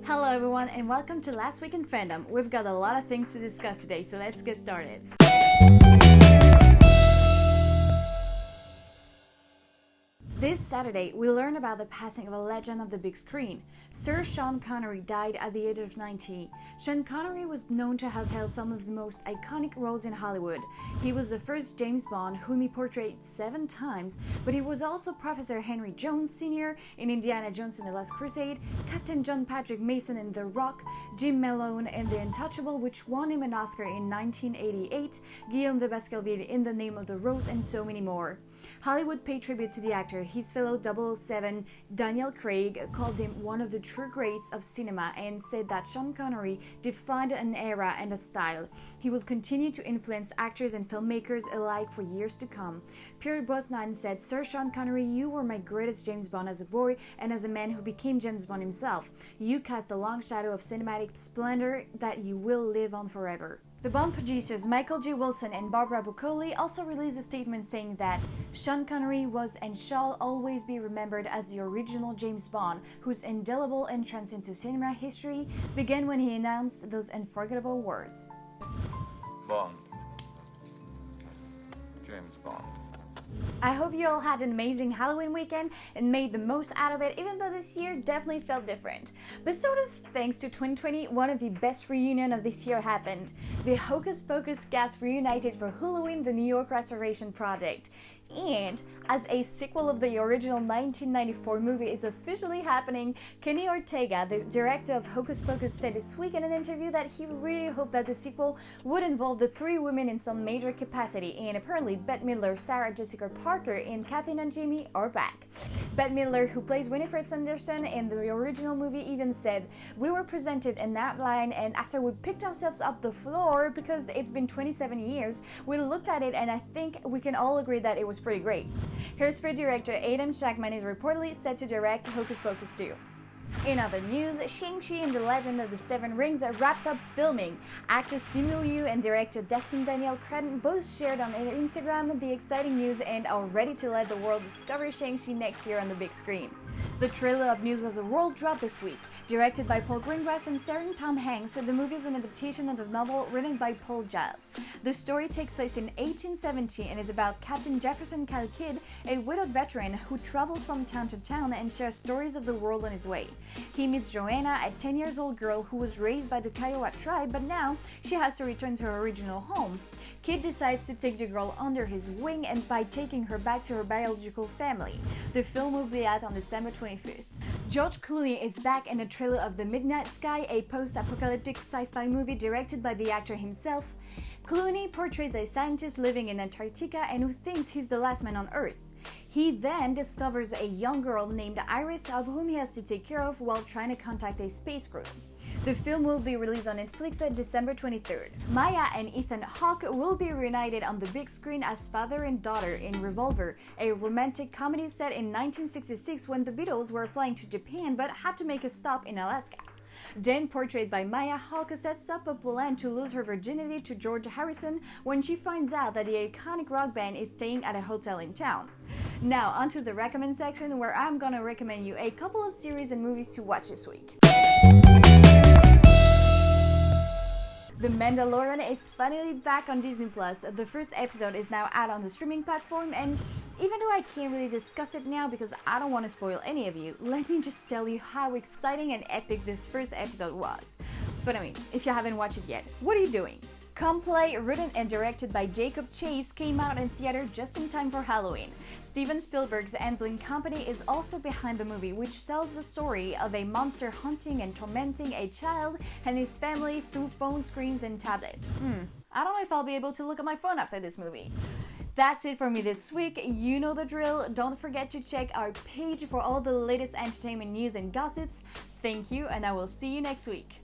Hello everyone and welcome to Last Week in Fandom. We've got a lot of things to discuss today, so let's get started. This Saturday, we learn about the passing of a legend of the big screen. Sir Sean Connery died at the age of 90. Sean Connery was known to have held some of the most iconic roles in Hollywood. He was the first James Bond, whom he portrayed 7 times, but he was also Professor Henry Jones Sr. in Indiana Jones and the Last Crusade, Captain John Patrick Mason in The Rock, Jim Malone in The Untouchable, which won him an Oscar in 1988, Guillaume de Baskerville in The Name of the Rose, and so many more. Hollywood paid tribute to the actor. His fellow 007 Daniel Craig called him one of the true greats of cinema and said that Sean Connery defined an era and a style. He would continue to influence actors and filmmakers alike for years to come. Pierre Brosnan said, "Sir Sean Connery, you were my greatest James Bond as a boy and as a man who became James Bond himself. You cast a long shadow of cinematic splendor that you will live on forever." The Bond producers Michael J. Wilson and Barbara Broccoli also released a statement saying that Sean Connery was and shall always be remembered as the original James Bond, whose indelible entrance into cinema history began when he announced those unforgettable words. Bond. James Bond. I hope you all had an amazing Halloween weekend and made the most out of it, even though this year definitely felt different. But sort of thanks to 2020, one of the best reunions of this year happened. The Hocus Pocus cast reunited for Halloween, the New York Restoration Project. And as a sequel of the original 1994 movie is officially happening, Kenny Ortega, the director of Hocus Pocus, said this week in an interview that he really hoped that the sequel would involve the 3 women in some major capacity, and apparently Bette Midler, Sarah Jessica Parker, and Kathleen and Jamie are back. Bette Midler, who plays Winifred Sanderson in the original movie, even said, "We were presented an outline, and after we picked ourselves up the floor, because it's been 27 years, we looked at it and I think we can all agree that it was pretty great." Hairspray director Adam Shackman is reportedly set to direct Hocus Pocus 2. In other news, Shang and the Legend of the Seven Rings wrapped up filming. Actor Simu Liu and director Destin Daniel Cretton both shared on Instagram the exciting news and are ready to let the world discover Shang-Chi next year on the big screen. The trailer of News of the World dropped this week. Directed by Paul Greengrass and starring Tom Hanks, the movie is an adaptation of the novel written by Paul Giles. The story takes place in 1870 and is about Captain Jefferson Kidd, a widowed veteran who travels from town to town and shares stories of the world on his way. He meets Joanna, a 10-year-old girl who was raised by the Kiowa tribe, but now she has to return to her original home. Kidd decides to take the girl under his wing and by taking her back to her biological family. The film will be out on December 25th. George Clooney is back in the trailer of The Midnight Sky, a post-apocalyptic sci-fi movie directed by the actor himself. Clooney portrays a scientist living in Antarctica and who thinks he's the last man on Earth. He then discovers a young girl named Iris, of whom he has to take care of while trying to contact a space crew. The film will be released on Netflix on December 23rd. Maya and Ethan Hawke will be reunited on the big screen as father and daughter in Revolver, a romantic comedy set in 1966 when the Beatles were flying to Japan but had to make a stop in Alaska. Then, portrayed by Maya, Hawke sets up a plan to lose her virginity to George Harrison when she finds out that the iconic rock band is staying at a hotel in town. Now, onto the recommend section, where I'm gonna recommend you a couple of series and movies to watch this week. The Mandalorian is finally back on Disney+. The first episode is now out on the streaming platform, and even though I can't really discuss it now because I don't want to spoil any of you, let me just tell you how exciting and epic this first episode was. But I mean, if you haven't watched it yet, what are you doing? Come Play, written and directed by Jacob Chase, came out in theater just in time for Halloween. Steven Spielberg's Amblin Company is also behind the movie, which tells the story of a monster hunting and tormenting a child and his family through phone screens and tablets. I don't know if I'll be able to look at my phone after this movie. That's it for me this week. You know the drill. Don't forget to check our page for all the latest entertainment news and gossips. Thank you, and I will see you next week.